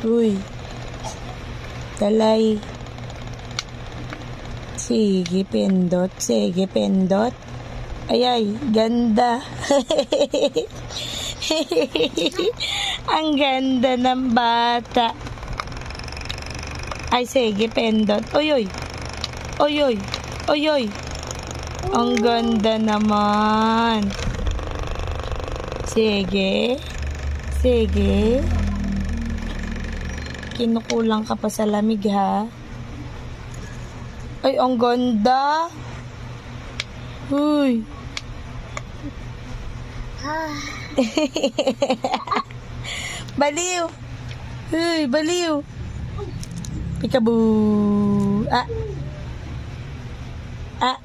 Uy. Talay. Sige, pindot. Sige, pindot. Ay, ganda. Ang ganda ng bata. Ay, sige, pindot. Oy, oy. Oy, oy. Oy, oy. Ang ganda naman. Sige. Sige. Kinukulang ka pa sa lamig, ha? Ay, ang ganda. Uy. Baliw. Uy, baliw. Peekaboo. Ah. Ah.